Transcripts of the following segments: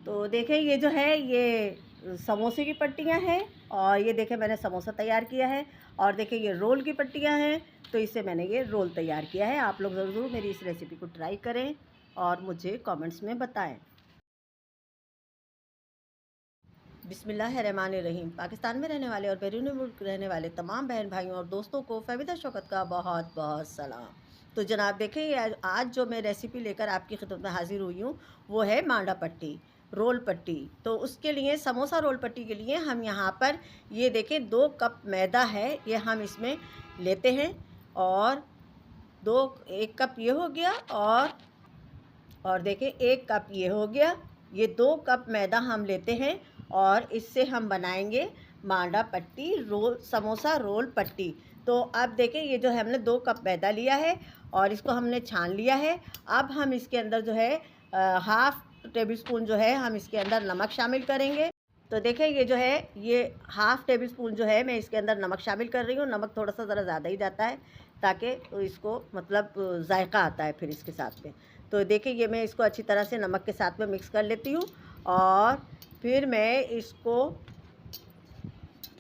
तो देखें ये जो है ये समोसे की पट्टियाँ हैं और ये देखें मैंने समोसा तैयार किया है और देखें ये रोल की पट्टियाँ हैं, तो इससे मैंने ये रोल तैयार किया है। आप लोग ज़रूर मेरी इस रेसिपी को ट्राई करें और मुझे कमेंट्स में बताएं। बिस्मिल्लाहिर्रहमानिर्रहीम। पाकिस्तान में रहने वाले और बैरून मुल्क रहने वाले तमाम बहन भाइयों और दोस्तों को फ़हमीदा शौकत का बहुत बहुत सलाम। तो जनाब देखें आज जो मैं रेसिपी लेकर आपकी खिदमत में हाज़िर हुई हूँ वो है मांडा पट्टी, रोल पट्टी। तो उसके लिए समोसा रोल पट्टी के लिए हम यहाँ पर ये देखें 2 कप मैदा है, ये हम इसमें लेते हैं और 1 कप ये हो गया और देखें 1 कप ये हो गया। ये 2 कप मैदा हम लेते हैं और इससे हम बनाएंगे मांडा पट्टी रोल, समोसा रोल पट्टी। तो अब देखें ये जो है हमने 2 कप मैदा लिया है और इसको हमने छान लिया है। अब हम इसके अंदर जो है हाफ़ टेबल स्पून जो है हम इसके अंदर नमक शामिल करेंगे। तो देखें ये जो है ये हाफ़ टेबल स्पून जो है मैं इसके अंदर नमक शामिल कर रही हूँ। नमक थोड़ा सा ज़रा ज़्यादा ही जाता है ताकि तो इसको मतलब जायका आता है फिर इसके साथ में। तो देखिए ये मैं इसको अच्छी तरह से नमक के साथ में मिक्स कर लेती हूँ और फिर मैं इसको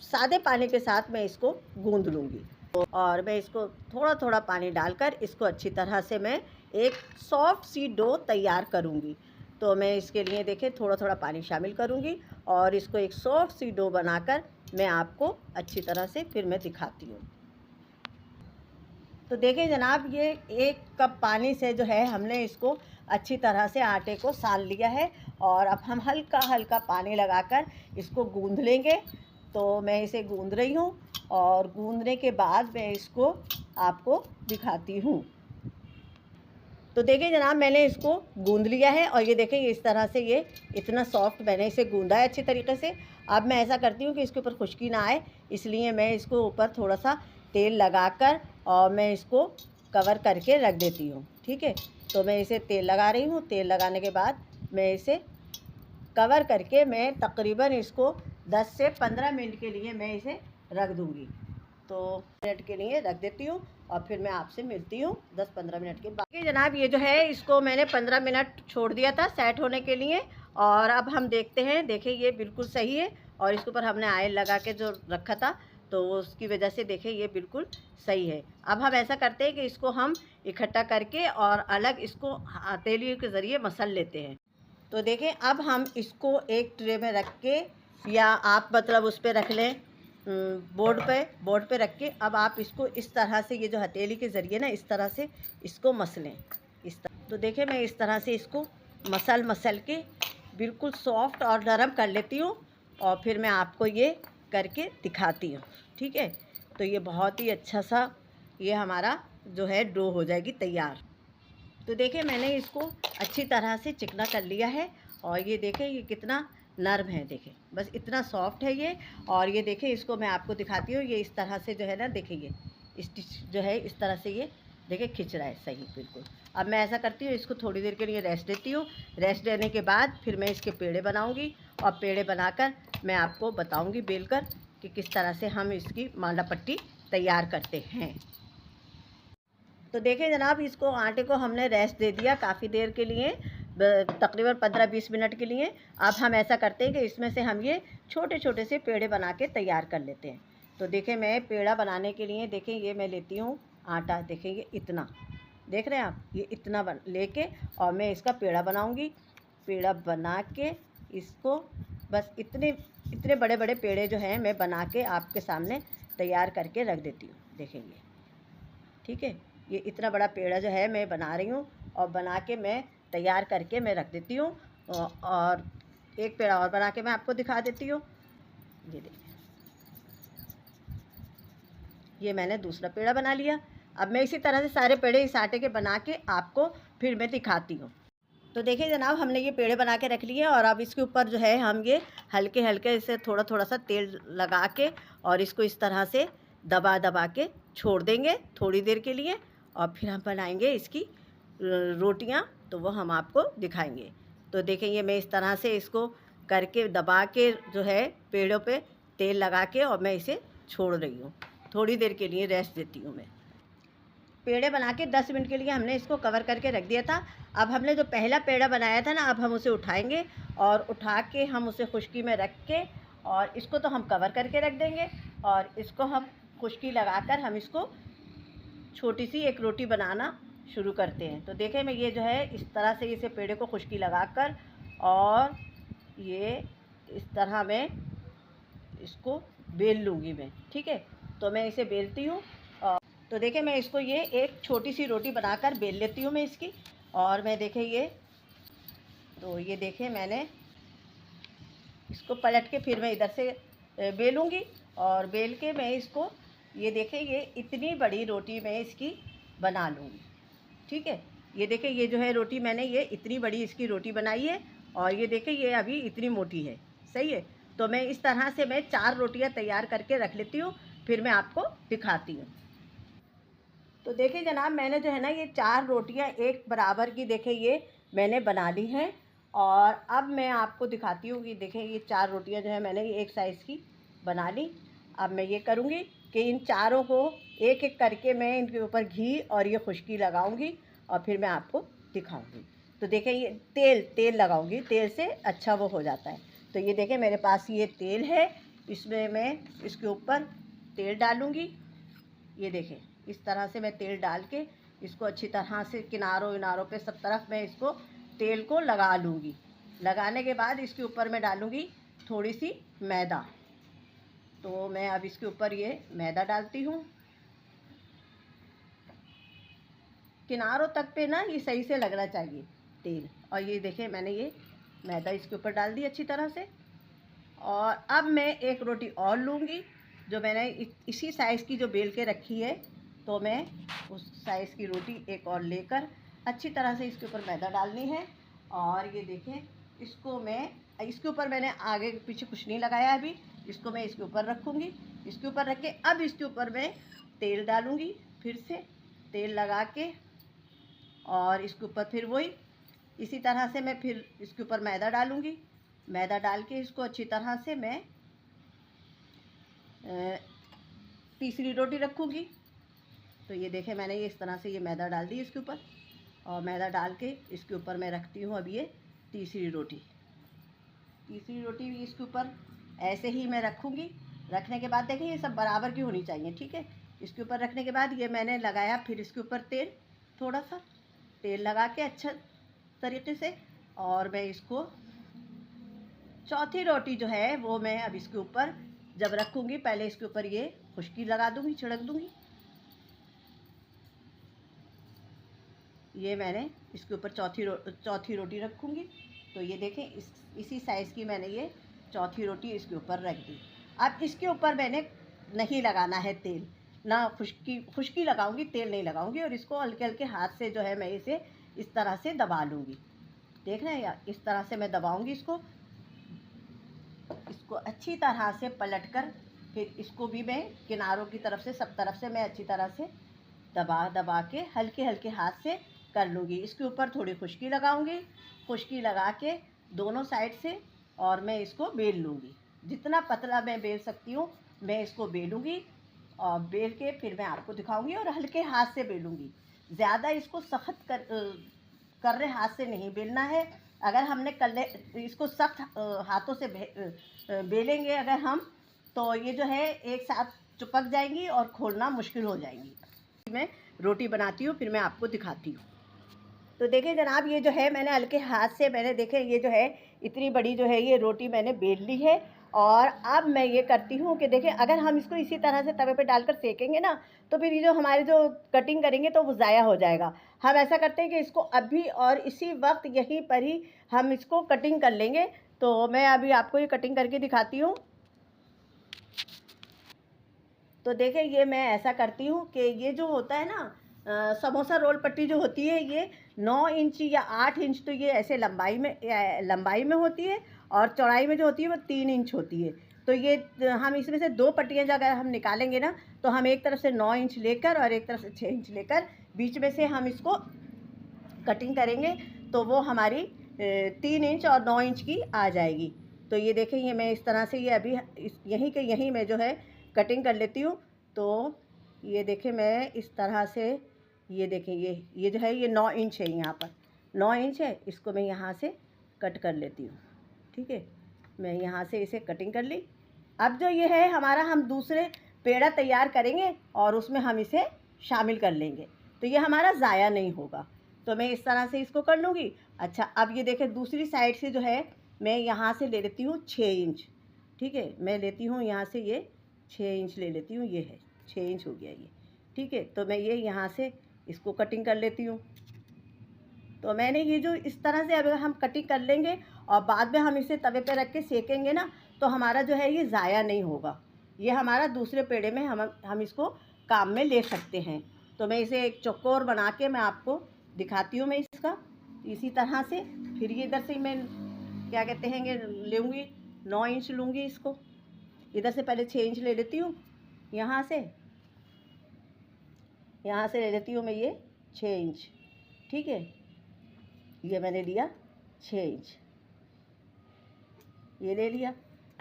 सादे पानी के साथ मैं इसको गूंद लूँगी और मैं इसको थोड़ा थोड़ा पानी डालकर इसको अच्छी तरह से मैं एक सॉफ्ट सी डो तैयार करूँगी। तो मैं इसके लिए देखें थोड़ा थोड़ा पानी शामिल करूँगी और इसको एक सॉफ्ट सी डो बनाकर मैं आपको अच्छी तरह से फिर मैं दिखाती हूँ। तो देखें जनाब ये 1 कप पानी से जो है हमने इसको अच्छी तरह से आटे को सान लिया है और अब हम हल्का हल्का पानी लगाकर इसको गूंद लेंगे। तो मैं इसे गूंद रही हूँ और गूंदने के बाद मैं इसको आपको दिखाती हूँ। तो देखिए जनाब मैंने इसको गूंद लिया है और ये देखें इस तरह से ये इतना सॉफ्ट मैंने इसे गूंदा है अच्छी तरीके से। अब मैं ऐसा करती हूँ कि इसके ऊपर खुश्की ना आए, इसलिए मैं इसको ऊपर थोड़ा सा तेल लगाकर और मैं इसको कवर करके रख देती हूँ। ठीक है, तो मैं इसे तेल लगा रही हूँ। तेल लगाने के बाद मैं इसे कवर करके मैं तकरीबन इसको 10 से 15 मिनट के लिए मैं इसे रख दूँगी। तो मिनट के लिए रख देती हूँ और फिर मैं आपसे मिलती हूँ 10-15 मिनट के बाद। जनाब ये जो है इसको मैंने 15 मिनट छोड़ दिया था सेट होने के लिए और अब हम देखते हैं। देखें ये बिल्कुल सही है और इसके ऊपर हमने ऑयल लगा के जो रखा था तो उसकी वजह से देखें ये बिल्कुल सही है। अब हम ऐसा करते हैं कि इसको हम इकट्ठा करके और अलग इसको हथेली के ज़रिए मसल लेते हैं। तो देखें अब हम इसको एक ट्रे में रख के या आप मतलब उस पर रख लें बोर्ड पे रख के अब आप इसको इस तरह से ये जो हथेली के ज़रिए ना इस तरह से इसको मसलें इस तरह। तो देखें मैं इस तरह से इसको मसल के बिल्कुल सॉफ्ट और नरम कर लेती हूँ और फिर मैं आपको ये करके दिखाती हूँ। ठीक है, तो ये बहुत ही अच्छा सा ये हमारा जो है डो हो जाएगी तैयार। तो देखिए मैंने इसको अच्छी तरह से चिकना कर लिया है और ये देखें ये कितना नर्म है। देखें बस इतना सॉफ्ट है ये। और ये देखें इसको मैं आपको दिखाती हूँ, ये इस तरह से जो है ना देखें ये स्टिच जो है इस तरह से ये देखें खिंच रहा है सही बिल्कुल। अब मैं ऐसा करती हूँ इसको थोड़ी देर के लिए रेस्ट देती हूँ। रेस्ट देने के बाद फिर मैं इसके पेड़े बनाऊँगी और पेड़े बनाकर मैं आपको बताऊँगी बेलकर कि किस तरह से हम इसकी मांडा पट्टी तैयार करते हैं। तो देखिए जनाब इसको आटे को हमने रेस्ट दे दिया काफ़ी देर के लिए, तकरीबन 15-20 मिनट के लिए। अब हम ऐसा करते हैं कि इसमें से हम ये छोटे छोटे से पेड़े बना के तैयार कर लेते हैं। तो देखें मैं पेड़ा बनाने के लिए देखें ये मैं लेती हूँ आटा। देखें ये इतना देख रहे हैं आप, ये इतना लेके और मैं इसका पेड़ा बनाऊँगी। पेड़ा बना के इसको बस इतने बड़े बड़े पेड़े जो हैं मैं बना के आपके सामने तैयार करके रख देती हूँ। देखेंगे ठीक है, ये इतना बड़ा पेड़ा जो है मैं बना रही हूँ और बना के मैं तैयार करके मैं रख देती हूँ। और एक पेड़ा और बना के मैं आपको दिखा देती हूँ। ये देखिए ये मैंने दूसरा पेड़ा बना लिया। अब मैं इसी तरह से सारे पेड़े इस आटे के बना के आपको फिर मैं दिखाती हूँ। तो देखिए जनाब हमने ये पेड़े बना के रख लिए और अब इसके ऊपर जो है हम ये हल्के हल्के इसे थोड़ा थोड़ा सा तेल लगा के और इसको इस तरह से दबा दबा के छोड़ देंगे थोड़ी देर के लिए और फिर हम बनाएंगे इसकी रोटियां, तो वो हम आपको दिखाएंगे। तो देखें ये मैं इस तरह से इसको करके दबा के जो है पेड़ों पे तेल लगा के और मैं इसे छोड़ रही हूँ, थोड़ी देर के लिए रेस्ट देती हूँ मैं। पेड़े बना के 10 मिनट के लिए हमने इसको कवर करके रख दिया था। अब हमने जो पहला पेड़ा बनाया था ना, अब हम उसे उठाएंगे और उठा के हम उसे खुश्की में रख के और इसको तो हम कवर करके रख देंगे और इसको हम खुश्की लगाकर हम इसको छोटी सी एक रोटी बनाना शुरू करते हैं। तो देखें, मैं ये जो है इस तरह से इसे पेड़े को खुश्की लगाकर और ये इस तरह मैं इसको बेल लूँगी मैं, ठीक है। तो मैं इसे बेलती हूँ और तो देखें, मैं इसको ये एक छोटी सी रोटी बनाकर बेल लेती हूँ मैं इसकी। और मैं देखें ये देखें मैंने इसको पलट के फिर मैं इधर से बेलूँगी और बेल के मैं इसको ये देखें ये इतनी बड़ी रोटी मैं इसकी बना लूँगी, ठीक है। ये देखें, ये जो है रोटी मैंने ये इतनी बड़ी इसकी रोटी बनाई है और ये देखें ये अभी इतनी मोटी है, सही है। तो मैं इस तरह से मैं 4 रोटियां तैयार करके रख लेती हूँ, फिर मैं आपको दिखाती हूँ। तो देखिए जनाब, मैंने जो है ना ये 4 रोटियां एक बराबर की देखें ये मैंने बना ली हैं। और अब मैं आपको दिखाती हूँ कि देखें ये 4 रोटियां जो है मैंने एक साइज़ की बना ली। अब मैं ये करूँगी कि इन चारों को एक एक करके मैं इनके ऊपर घी और ये खुश्की लगाऊंगी और फिर मैं आपको दिखाऊंगी। तो देखें ये तेल लगाऊंगी, तेल से अच्छा वो हो जाता है। तो ये देखें मेरे पास ये तेल है, इसमें मैं इसके ऊपर तेल डालूंगी। ये देखें इस तरह से मैं तेल डाल के इसको अच्छी तरह से किनारों पे सब तरफ मैं इसको तेल को लगा लूँगी। लगाने के बाद इसके ऊपर मैं डालूँगी थोड़ी सी मैदा। तो मैं अब इसके ऊपर ये मैदा डालती हूँ। किनारों तक पे ना ये सही से लगना चाहिए तेल। और ये देखें मैंने ये मैदा इसके ऊपर डाल दी अच्छी तरह से। और अब मैं एक रोटी और लूँगी जो मैंने इसी साइज़ की जो बेल के रखी है। तो मैं उस साइज़ की रोटी एक और लेकर अच्छी तरह से इसके ऊपर मैदा डालनी है। और ये देखें इसको मैं इसके ऊपर मैंने आगे पीछे कुछ नहीं लगाया अभी, इसको मैं इसके ऊपर रखूँगी। इसके ऊपर रख के अब इसके ऊपर मैं तेल डालूँगी, फिर से तेल लगा के और इसके ऊपर फिर वही इसी तरह से मैं फिर इसके ऊपर मैदा डालूँगी। मैदा डाल के इसको अच्छी तरह से मैं तीसरी रोटी रखूँगी। तो ये देखें मैंने ये इस तरह से ये मैदा डाल दी इसके ऊपर और मैदा डाल के इसके ऊपर मैं रखती हूँ अब ये तीसरी रोटी भी इसके ऊपर ऐसे ही मैं रखूँगी। रखने के बाद देखें ये सब बराबर की होनी चाहिए, ठीक है। इसके ऊपर रखने के बाद ये मैंने लगाया फिर इसके ऊपर तेल, थोड़ा सा तेल लगा के अच्छा तरीके से। और मैं इसको चौथी रोटी जो है वो मैं अब इसके ऊपर जब रखूँगी पहले इसके ऊपर ये खुश्की लगा दूँगी, छिड़क दूँगी। ये मैंने इसके ऊपर चौथी रोटी रखूँगी। तो ये देखें इसी साइज़ की मैंने ये चौथी रोटी इसके ऊपर रख दी। अब इसके ऊपर मैंने नहीं लगाना है तेल, ना खुश्की लगाऊंगी, तेल नहीं लगाऊंगी। और इसको हल्के हल्के हाथ से जो है मैं इसे इस तरह से दबा लूँगी। देख रहे हैं यार, इस तरह से मैं दबाऊंगी इसको अच्छी तरह से पलट कर फिर इसको भी मैं किनारों की तरफ से सब तरफ से मैं अच्छी तरह से दबा के हल्के हल्के हाथ से कर लूँगी। इसके ऊपर थोड़ी खुश्की लगाऊंगी, खुश्की लगा के दोनों साइड से और मैं इसको बेल लूँगी। जितना पतला मैं बेल सकती हूँ मैं इसको बेलूँगी और बेल के फिर मैं आपको दिखाऊंगी। और हल्के हाथ से बेलूँगी, ज़्यादा इसको सख्त कर रहे हाथ से नहीं बेलना है। अगर हमने इसको सख्त हाथों से बेलेंगे अगर हम, तो ये जो है एक साथ चिपक जाएंगी और खोलना मुश्किल हो जाएंगी। मैं रोटी बनाती हूँ फिर मैं आपको दिखाती हूँ। तो देखिए जनाब, ये जो है मैंने हल्के हाथ से मैंने देखे ये जो है इतनी बड़ी जो है ये रोटी मैंने बेल ली है। और अब मैं ये करती हूँ कि देखिए अगर हम इसको इसी तरह से तवे पे डालकर सेकेंगे ना तो फिर ये जो हमारे जो कटिंग करेंगे तो वो ज़ाया हो जाएगा। हम ऐसा करते हैं कि इसको अभी और इसी वक्त यहीं पर ही हम इसको कटिंग कर लेंगे। तो मैं अभी आपको ये कटिंग करके दिखाती हूँ। तो देखें ये मैं ऐसा करती हूँ कि ये जो होता है ना समोसा रोल पट्टी जो होती है ये 9 इंच या 8 इंच तो ये ऐसे लंबाई में होती है और चौड़ाई में जो होती है वो 3 इंच होती है। तो ये हम इसमें से 2 पट्टियाँ अगर हम निकालेंगे ना तो हम एक तरफ से 9 इंच लेकर और एक तरफ से 6 इंच लेकर बीच में से हम इसको कटिंग करेंगे तो वो हमारी 3 इंच और 9 इंच की आ जाएगी। तो ये देखें ये मैं इस तरह से ये अभी यहीं के यहीं मैं जो है कटिंग कर लेती हूँ। तो ये देखें मैं इस तरह से ये देखें, ये जो है ये 9 इंच है, यहाँ पर 9 इंच है। इसको मैं यहाँ से कट कर लेती हूँ। ठीक है, मैं यहाँ से इसे कटिंग कर ली। अब जो ये है हमारा, हम दूसरे पेड़ा तैयार करेंगे और उसमें हम इसे शामिल कर लेंगे, तो ये हमारा ज़ाया नहीं होगा। तो मैं इस तरह से इसको कर लूँगी। अच्छा, अब ये देखें दूसरी साइड से जो है मैं यहाँ से ले लेती हूँ 6 इंच। ठीक है, मैं लेती हूँ यहाँ से ये 6 इंच ले लेती हूँ, ये है 6 इंच हो गया ये। ठीक है, तो मैं ये यहाँ से इसको कटिंग कर लेती हूँ। तो मैंने ये जो इस तरह से अगर हम कटिंग कर लेंगे और बाद में हम इसे तवे पे रख के सेकेंगे ना, तो हमारा जो है ये ज़ाया नहीं होगा। ये हमारा दूसरे पेड़े में हम इसको काम में ले सकते हैं। तो मैं इसे एक चौकोर बना के मैं आपको दिखाती हूँ मैं इसका। इसी तरह से फिर ये इधर से मैं क्या कहते हैं ये लूँगी 9 इंच लूँगी इसको। इधर से पहले 6 इंच ले लेती हूँ, यहाँ से ले लेती हूँ मैं ये 6 इंच। ठीक है, ये मैंने लिया 6 इंच, ये ले लिया।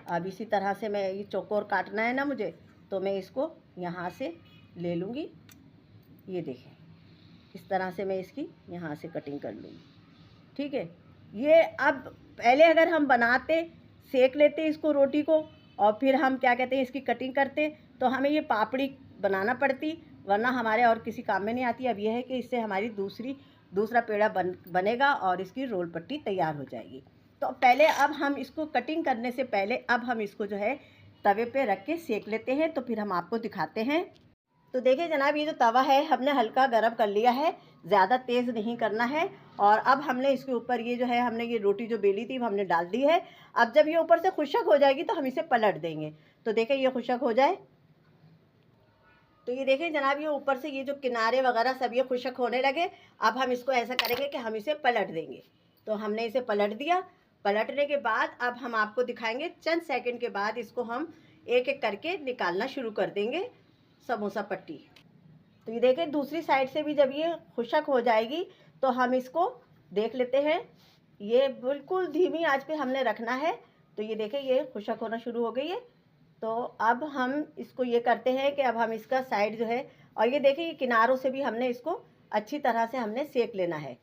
अब इसी तरह से मैं ये चौकोर काटना है ना मुझे, तो मैं इसको यहाँ से ले लूँगी। ये देखें, इस तरह से मैं इसकी यहाँ से कटिंग कर लूँगी। ठीक है, ये अब पहले अगर हम बनाते, सेक लेते इसको रोटी को, और फिर हम क्या कहते हैं इसकी कटिंग करते, तो हमें ये पापड़ी बनाना पड़ती, वरना हमारे और किसी काम में नहीं आती। अब यह है कि इससे हमारी दूसरा पेड़ा बनेगा और इसकी रोल पट्टी तैयार हो जाएगी। तो पहले अब हम इसको कटिंग करने से पहले अब हम इसको जो है तवे पे रख के सेक लेते हैं, तो फिर हम आपको दिखाते हैं। तो देखिए जनाब, ये जो तवा है हमने हल्का गर्म कर लिया है, ज़्यादा तेज़ नहीं करना है। और अब हमने इसके ऊपर ये जो है हमने ये रोटी जो बेली थी वो हमने डाल दी है। अब जब ये ऊपर से खुशक हो जाएगी तो हम इसे पलट देंगे। तो देखें ये खुशक हो जाए, तो ये देखें जनाब, ये ऊपर से ये जो किनारे वगैरह सब ये खुशक होने लगे। अब हम इसको ऐसा करेंगे कि हम इसे पलट देंगे। तो हमने इसे पलट दिया। पलटने के बाद अब हम आपको दिखाएंगे, चंद सेकंड के बाद इसको हम एक एक करके निकालना शुरू कर देंगे समोसा पट्टी। तो ये देखें दूसरी साइड से भी जब ये खुशक हो जाएगी तो हम इसको देख लेते हैं। ये बिल्कुल धीमी आंच पे हमने रखना है। तो ये देखें ये खुशक होना शुरू हो गई है। तो अब हम इसको ये करते हैं कि अब हम इसका साइड जो है, और ये देखिए ये किनारों से भी हमने इसको अच्छी तरह से हमने सेक लेना है।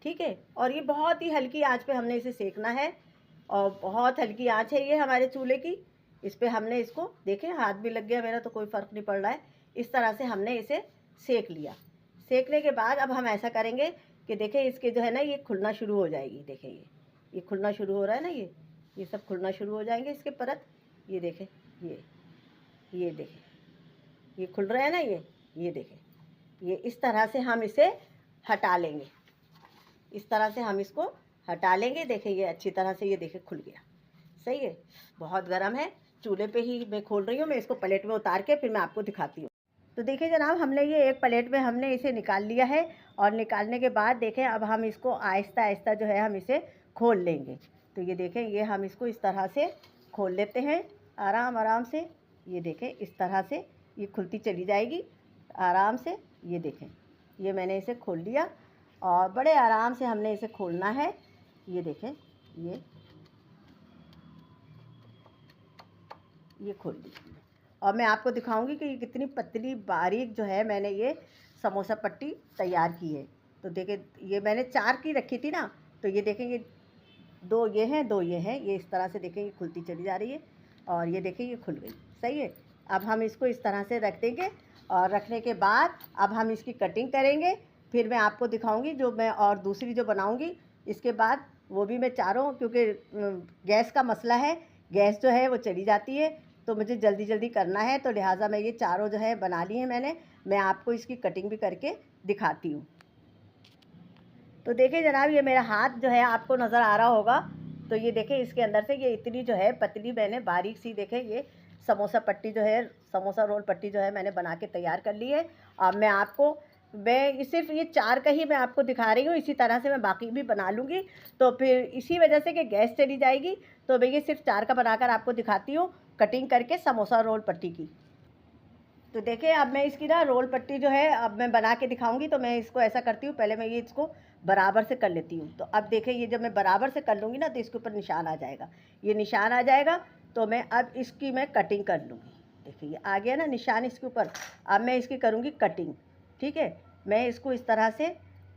ठीक है, और ये बहुत ही हल्की आंच पे हमने इसे सेकना है, और बहुत हल्की आंच है ये हमारे चूल्हे की। इस पे हमने इसको, देखें हाथ भी लग गया मेरा तो कोई फ़र्क नहीं पड़ रहा है। इस तरह से हमने इसे सेक लिया। सेकने के बाद अब हम ऐसा करेंगे कि देखें इसके जो है ना ये खुलना शुरू हो जाएगी। देखें ये खुलना शुरू हो रहा है ना, ये सब खुलना शुरू हो जाएंगे इसके परत। ये देखें, ये देखें ये खुल रहा है ना, ये देखें, ये इस तरह से हम इसे हटा लेंगे। इस तरह से हम इसको हटा लेंगे। देखें ये अच्छी तरह से, ये देखें खुल गया। सही है, बहुत गर्म है, चूल्हे पे ही मैं खोल रही हूँ। मैं इसको प्लेट में उतार के फिर मैं आपको दिखाती हूँ। तो देखिए जनाब, हमने ये एक प्लेट में हमने इसे निकाल लिया है, और निकालने के बाद देखें अब हम इसको आहिस्ता आहिस्ता जो है हम इसे खोल लेंगे। तो ये देखें ये हम इसको इस तरह से खोल लेते हैं आराम आराम से। ये देखें इस तरह से ये खुलती चली जाएगी आराम से। ये देखें ये मैंने इसे खोल लिया, और बड़े आराम से हमने इसे खोलना है। ये देखें ये खोल ली, और मैं आपको दिखाऊंगी कि ये कितनी पतली बारीक जो है मैंने ये समोसा पट्टी तैयार की है। तो देखें ये मैंने 4 की रखी थी ना, तो ये देखें ये 2 ये हैं, 2 ये हैं। ये इस तरह से देखें ये खुलती चली जा रही है, और ये देखें ये खुल गई। सही है, अब हम इसको इस तरह से रख देंगे, और रखने के बाद अब हम इसकी कटिंग करेंगे। फिर मैं आपको दिखाऊंगी जो मैं और दूसरी जो बनाऊंगी इसके बाद, वो भी मैं चारों, क्योंकि गैस का मसला है, गैस जो है वो चली जाती है, तो मुझे जल्दी जल्दी करना है, तो लिहाजा मैं ये चारों जो है बना ली हैं मैंने। मैं आपको इसकी कटिंग भी करके दिखाती हूँ। तो देखिए जनाब, ये मेरा हाथ जो है आपको नज़र आ रहा होगा। तो ये देखें इसके अंदर से ये इतनी जो है पतली मैंने बारीक सी, देखें ये समोसा पट्टी जो है, समोसा रोल पट्टी जो है मैंने बना के तैयार कर ली है। अब मैं सिर्फ ये 4 का ही मैं आपको दिखा रही हूँ, इसी तरह से मैं बाकी भी बना लूँगी। तो फिर इसी वजह से कि गैस चली जाएगी, तो मैं ये सिर्फ 4 का बनाकर आपको दिखाती हूँ कटिंग करके समोसा रोल पट्टी की। तो देखिए अब मैं इसकी ना रोल पट्टी जो है अब मैं बना के दिखाऊंगी। तो मैं इसको ऐसा करती हूँ, पहले मैं ये इसको बराबर से कर लेती हूँ। तो अब देखें ये जब मैं बराबर से कर लूँगी ना, तो इसके ऊपर निशान आ जाएगा, ये निशान आ जाएगा। तो मैं अब इसकी मैं कटिंग कर लूँगी। देखिए ये आ गया ना निशान इसके ऊपर। अब मैं इसकी करूँगी कटिंग। ठीक है, मैं इसको इस तरह से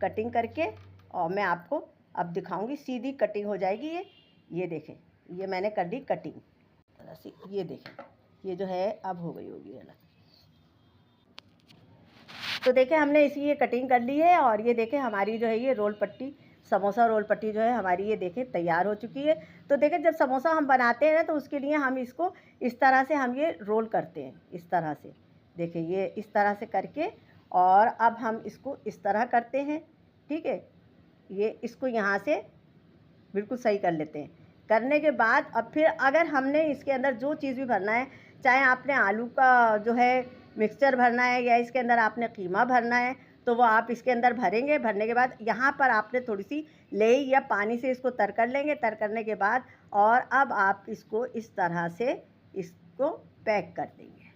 कटिंग करके और मैं आपको अब दिखाऊंगी। सीधी कटिंग हो जाएगी ये देखें, ये मैंने कर दी कटिंग तरह से। ये देखें, ये जो है अब हो गई होगी अलग। तो देखें हमने इसी ये कटिंग कर ली है और ये देखें हमारी जो है ये रोल पट्टी, समोसा रोल पट्टी जो है हमारी ये देखें तैयार हो चुकी है। तो देखें जब समोसा हम बनाते हैं ना तो उसके लिए हम इसको इस तरह से हम ये रोल करते हैं, इस तरह से देखें, ये इस तरह से करके और अब हम इसको इस तरह करते हैं। ठीक है, ये इसको यहाँ से बिल्कुल सही कर लेते हैं। करने के बाद अब फिर अगर हमने इसके अंदर जो चीज़ भी भरना है, चाहे आपने आलू का जो है मिक्सचर भरना है या इसके अंदर आपने कीमा भरना है, तो वो आप इसके अंदर भरेंगे। भरने के बाद यहाँ पर आपने थोड़ी सी लेई या पानी से इसको तर कर लेंगे। तर करने के बाद और अब आप इसको इस तरह से इसको पैक कर देंगे।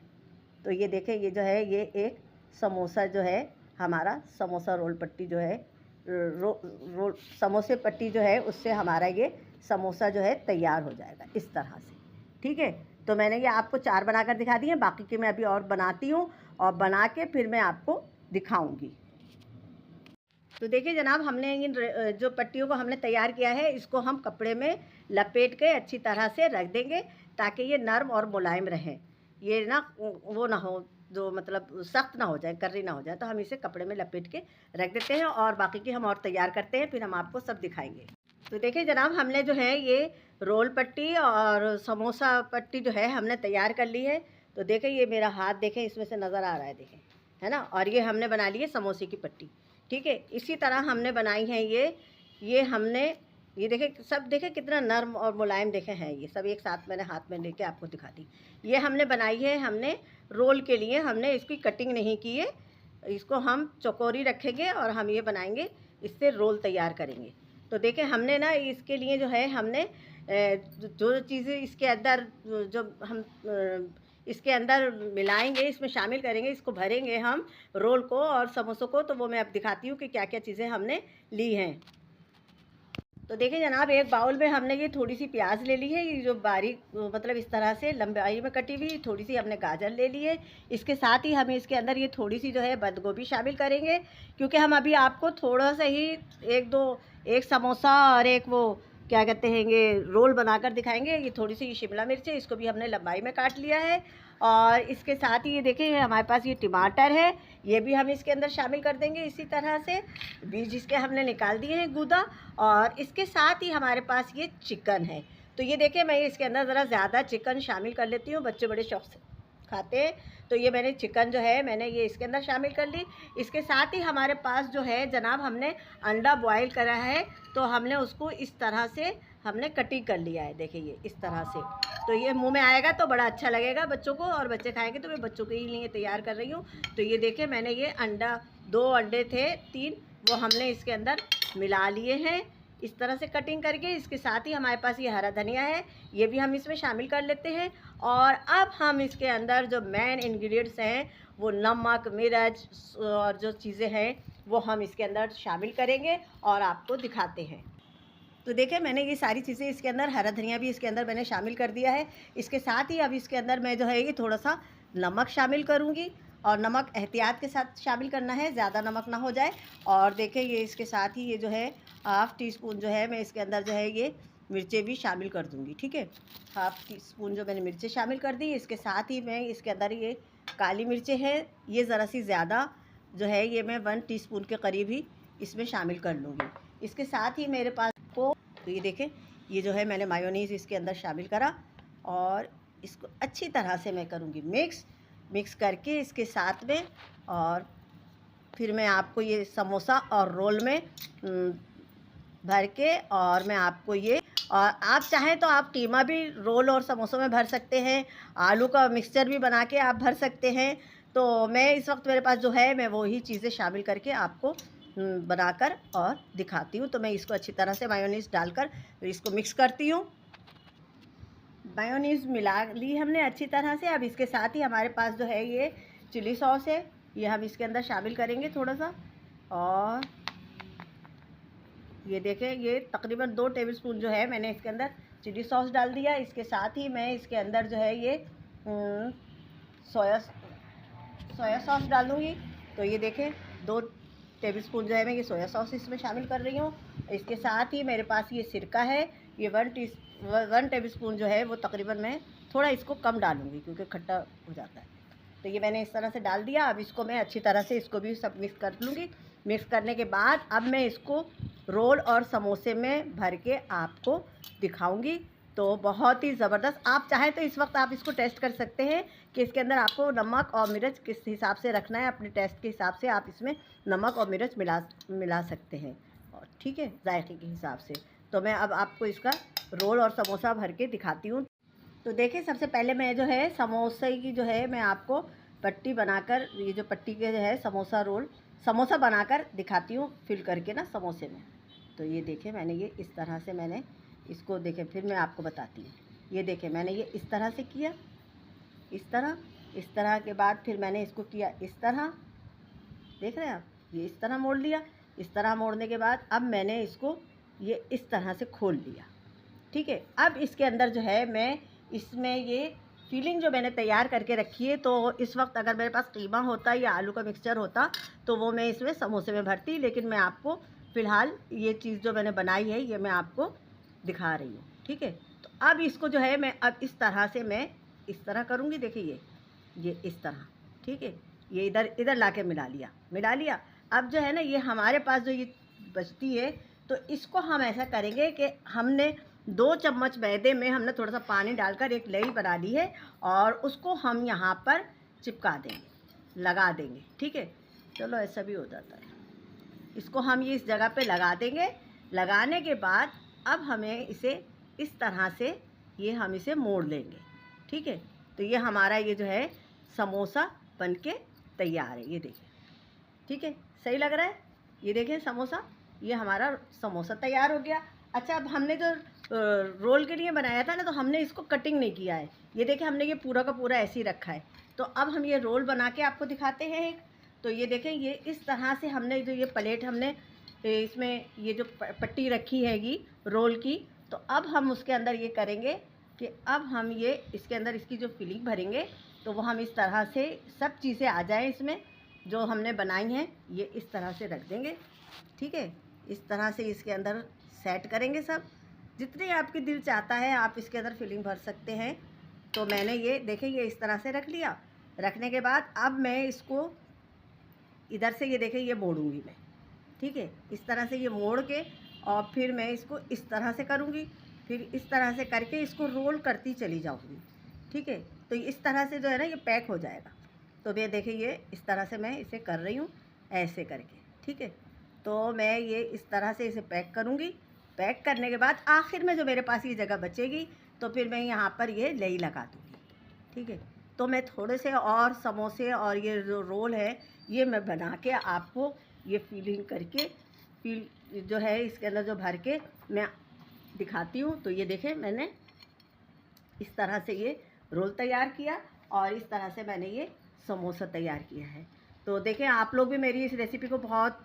तो ये देखें, ये जो है ये एक समोसा जो है हमारा समोसा रोल पट्टी जो है रोल समोसे पट्टी जो है उससे हमारा ये समोसा जो है तैयार हो जाएगा इस तरह से। ठीक है, तो मैंने ये आपको 4 बनाकर दिखा दिए, बाकी के मैं अभी और बनाती हूँ और बना के फिर मैं आपको दिखाऊंगी। तो देखिए जनाब, हमने इन जो पट्टियों को हमने तैयार किया है, इसको हम कपड़े में लपेट के अच्छी तरह से रख देंगे ताकि ये नरम और मुलायम रहे। ये ना वो ना हो, जो मतलब सख्त ना हो जाए, कर्री ना हो जाए। तो हम इसे कपड़े में लपेट के रख देते हैं और बाकी की हम और तैयार करते हैं, फिर हम आपको सब दिखाएंगे। तो देखिए जनाब, हमने जो है ये रोल पट्टी और समोसा पट्टी जो है हमने तैयार कर ली है। तो देखें ये मेरा हाथ देखें, इसमें से नज़र आ रहा है, देखें, है ना। और ये हमने बना ली है समोसे की पट्टी। ठीक है, इसी तरह हमने बनाई है ये हमने ये देखें, सब देखें कितना नरम और मुलायम देखें है। ये सब एक साथ मैंने हाथ में लेके आपको दिखा दी। ये हमने बनाई है, हमने रोल के लिए, हमने इसकी कटिंग नहीं की है। इसको हम चौकोरी रखेंगे और हम ये बनाएंगे, इससे रोल तैयार करेंगे। तो देखें हमने ना इसके लिए जो है हमने जो चीज़ें इसके अंदर जो हम इसके अंदर मिलाएंगे, इसमें शामिल करेंगे, इसको भरेंगे हम रोल को और समोसों को। तो वो मैं अब दिखाती हूँ कि क्या क्या चीज़ें हमने ली हैं। तो देखिए जनाब, एक बाउल में हमने ये थोड़ी सी प्याज ले ली है, ये जो बारीक मतलब इस तरह से लंबाई में कटी हुई। थोड़ी सी हमने गाजर ले ली है। इसके साथ ही हम इसके अंदर ये थोड़ी सी जो है बंद गोभी शामिल करेंगे, क्योंकि हम अभी आपको थोड़ा सा ही एक समोसा और एक वो क्या कहते हैं ये रोल बनाकर दिखाएंगे। ये थोड़ी सी शिमला मिर्च है, इसको भी हमने लंबाई में काट लिया है। और इसके साथ ही ये देखें हमारे पास ये टमाटर है, ये भी हम इसके अंदर शामिल कर देंगे। इसी तरह से बीज इसके हमने निकाल दिए हैं गूदा। और इसके साथ ही हमारे पास ये चिकन है। तो ये देखें, मैं इसके अंदर ज़रा ज़्यादा चिकन शामिल कर लेती हूँ, बच्चे बड़े शौक से खाते हैं। तो ये मैंने चिकन जो है मैंने ये इसके अंदर शामिल कर ली। इसके साथ ही हमारे पास जो है जनाब, हमने अंडा बॉयल करा है, तो हमने उसको इस तरह से हमने कटिंग कर लिया है। देखिए ये इस तरह से, तो ये मुंह में आएगा तो बड़ा अच्छा लगेगा बच्चों को, और बच्चे खाएंगे। तो मैं बच्चों के ही लिए तैयार कर रही हूँ। तो ये देखें, मैंने ये 2 अंडे थे 3, वो हमने इसके अंदर मिला लिए हैं इस तरह से कटिंग करके। इसके साथ ही हमारे पास ये हरा धनिया है, ये भी हम इसमें शामिल कर लेते हैं। और अब हम इसके अंदर जो मेन इंग्रेडिएंट्स हैं वो नमक, मिर्च और जो चीज़ें हैं वो हम इसके अंदर शामिल करेंगे और आपको दिखाते हैं। तो देखें, मैंने ये सारी चीज़ें इसके अंदर, हरा धनिया भी इसके अंदर मैंने शामिल कर दिया है। इसके साथ ही अब इसके अंदर मैं जो है ये थोड़ा सा नमक शामिल करूँगी, और नमक एहतियात के साथ शामिल करना है, ज़्यादा नमक ना हो जाए। और देखें ये इसके साथ ही ये जो है 1/2 टीस्पून जो है मैं इसके अंदर जो है ये मिर्चें भी शामिल कर दूँगी। ठीक है, 1/2 टीस्पून जो मैंने मिर्चें शामिल कर दी। इसके साथ ही मैं इसके अंदर ये काली मिर्चें हैं, ये ज़रा सी ज़्यादा जो है ये मैं 1 टीस्पून के करीब ही इसमें शामिल कर लूँगी। इसके साथ ही मेरे पास तो ये देखें, ये जो है मैंने मायोनीज़ इसके अंदर शामिल करा और इसको अच्छी तरह से मैं करूँगी मिक्स करके इसके साथ में। और फिर मैं आपको ये समोसा और रोल में भर के, और मैं आपको ये, और आप चाहें तो आप कीमा भी रोल और समोसों में भर सकते हैं, आलू का मिक्सचर भी बना के आप भर सकते हैं। तो मैं इस वक्त मेरे पास जो है मैं वही चीज़ें शामिल करके आपको बनाकर और दिखाती हूँ। तो मैं इसको अच्छी तरह से मायोनीज़ डालकर इसको मिक्स करती हूँ। मायोनीज़ मिला ली हमने अच्छी तरह से। अब इसके साथ ही हमारे पास जो है ये चिली सॉस है, ये हम इसके अंदर शामिल करेंगे थोड़ा सा। और ये देखें, ये तकरीबन 2 टेबलस्पून जो है मैंने इसके अंदर चिली सॉस डाल दिया। इसके साथ ही मैं इसके अंदर जो है ये सोया सॉस डालूँगी। तो ये देखें, 2 टेबलस्पून जो है मैं ये सोया सॉस इसमें शामिल कर रही हूँ। इसके साथ ही मेरे पास ये सिरका है, ये 1 टेबलस्पून जो है वो तकरीबन मैं थोड़ा इसको कम डालूँगी क्योंकि खट्टा हो जाता है। तो ये मैंने इस तरह से डाल दिया। अब इसको मैं अच्छी तरह से इसको भी सब मिक्स कर लूँगी। मिक्स करने के बाद अब मैं इसको रोल और समोसे में भर के आपको दिखाऊँगी। तो बहुत ही ज़बरदस्त, आप चाहें तो इस वक्त आप इसको टेस्ट कर सकते हैं कि इसके अंदर आपको नमक और मिर्च किस हिसाब से रखना है। अपने टेस्ट के हिसाब से आप इसमें नमक और मिर्च मिला सकते हैं, और ठीक है, जायके के हिसाब से। तो मैं अब आपको इसका रोल और समोसा भर के दिखाती हूँ। तो देखिए, सबसे पहले मैं जो है समोसे की जो है मैं आपको पट्टी बनाकर, ये जो पट्टी के जो है समोसा बनाकर दिखाती हूँ, फिल करके ना समोसे में। तो ये देखिए, मैंने ये इस तरह से मैंने इसको देखें, फिर मैं आपको बताती हूँ। ये देखें, मैंने ये इस तरह से किया, इस तरह के बाद फिर मैंने इसको किया इस तरह, देख रहे हैं आप, ये इस तरह मोड़ लिया। इस तरह मोड़ने के बाद अब मैंने इसको ये इस तरह से खोल लिया, ठीक है। अब इसके अंदर जो है मैं इसमें ये फिलिंग जो मैंने तैयार करके रखी है, तो इस वक्त अगर मेरे पास कीमा होता या आलू का मिक्सचर होता तो वो मैं इसमें समोसे में भरती, लेकिन मैं आपको फ़िलहाल ये चीज़ जो मैंने बनाई है ये मैं आपको दिखा रही हूँ, ठीक है। तो अब इसको जो है मैं अब इस तरह से मैं इस तरह करूँगी, देखिए ये इस तरह, ठीक है। ये इधर ला के मिला लिया। अब जो है ना, ये हमारे पास जो ये बचती है, तो इसको हम ऐसा करेंगे कि हमने 2 चम्मच मैदे में हमने थोड़ा सा पानी डालकर एक लेई बना ली है, और उसको हम यहाँ पर चिपका देंगे, लगा देंगे, ठीक है। चलो, ऐसा भी हो जाता है। इसको हम ये इस जगह पे लगा देंगे। लगाने के बाद अब हमें इसे इस तरह से हम इसे मोड़ लेंगे, ठीक है। तो ये हमारा ये जो है समोसा बनके तैयार है, ये देखिए, ठीक है। सही लग रहा है? ये देखें समोसा, ये हमारा समोसा तैयार हो गया। अच्छा, अब हमने जो रोल के लिए बनाया था ना, तो हमने इसको कटिंग नहीं किया है। ये देखिए, हमने ये पूरा का पूरा ऐसे ही रखा है। तो अब हम ये रोल बना के आपको दिखाते हैं एक। तो ये देखें, ये इस तरह से हमने जो ये प्लेट हमने इसमें ये जो पट्टी रखी हैगी रोल की, तो अब हम उसके अंदर ये करेंगे कि अब हम ये इसके अंदर इसकी जो फिलिंग भरेंगे, तो वो हम इस तरह से सब चीज़ें आ जाएँ इसमें जो हमने बनाई हैं, ये इस तरह से रख देंगे, ठीक है। इस तरह से इसके अंदर सेट करेंगे सब, जितनी आपकी दिल चाहता है आप इसके अंदर फिलिंग भर सकते हैं। तो मैंने ये देखें, ये इस तरह से रख लिया। रखने के बाद अब मैं इसको इधर से ये देखें, ये मोड़ूंगी मैं, ठीक है। इस तरह से ये मोड़ के, और फिर मैं इसको इस तरह से करूँगी, फिर इस तरह से करके इसको रोल करती चली जाऊँगी, ठीक है। तो इस तरह से जो है ना, ये पैक हो जाएगा। तो ये देखिए, ये इस तरह से मैं इसे कर रही हूँ, ऐसे करके, ठीक है। तो मैं ये इस तरह से इसे पैक करूँगी। पैक करने के बाद आखिर में जो मेरे पास ये जगह बचेगी, तो फिर मैं यहाँ पर ये लेई लगा दूँगी, ठीक है। तो मैं थोड़े से और समोसे और ये जो रोल है, ये मैं बना के आपको ये फिलिंग करके जो है इसके अंदर जो भर के मैं दिखाती हूँ। तो ये देखें, मैंने इस तरह से ये रोल तैयार किया, और इस तरह से मैंने ये समोसा तैयार किया है। तो देखें, आप लोग भी मेरी इस रेसिपी को बहुत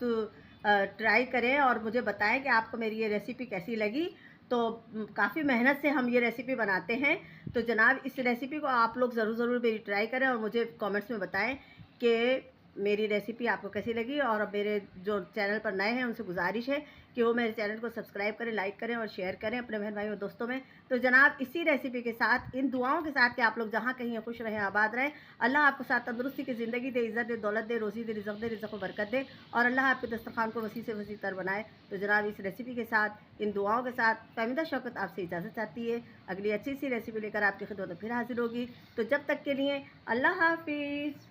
ट्राई करें और मुझे बताएं कि आपको मेरी ये रेसिपी कैसी लगी। तो काफ़ी मेहनत से हम ये रेसिपी बनाते हैं। तो जनाब, इस रेसिपी को आप लोग ज़रूर मेरी ट्राई करें और मुझे कमेंट्स में बताएं कि मेरी रेसिपी आपको कैसी लगी। और मेरे जो चैनल पर नए हैं उनसे गुजारिश है कि वो मेरे चैनल को सब्सक्राइब करें, लाइक करें और शेयर करें अपने बहन भाई और दोस्तों में। तो जनाब, इसी रेसिपी के साथ, इन दुआओं के साथ कि आप लोग जहाँ कहीं खुश रहें, आबाद रहें, अल्लाह आपको साथ तंदुरुस्ती की ज़िंदगी दे, इज़्ज़त दे, दौलत दे, रोज़ी दे, रिज़्क़ को बरकत दे, और अल्लाह आपके दस्तरखान को वसी से वसी तर बनाए। तो जनाब, इस रेसिपी के साथ, इन दुआओं के साथ फ़हमीदा शौकत आपसे इजाज़त चाहती है। अगली अच्छी सी रेसिपी लेकर आपकी खिदमत में फिर हाजिर होगी। तो जब तक के लिए अल्लाह हाफ़िज़।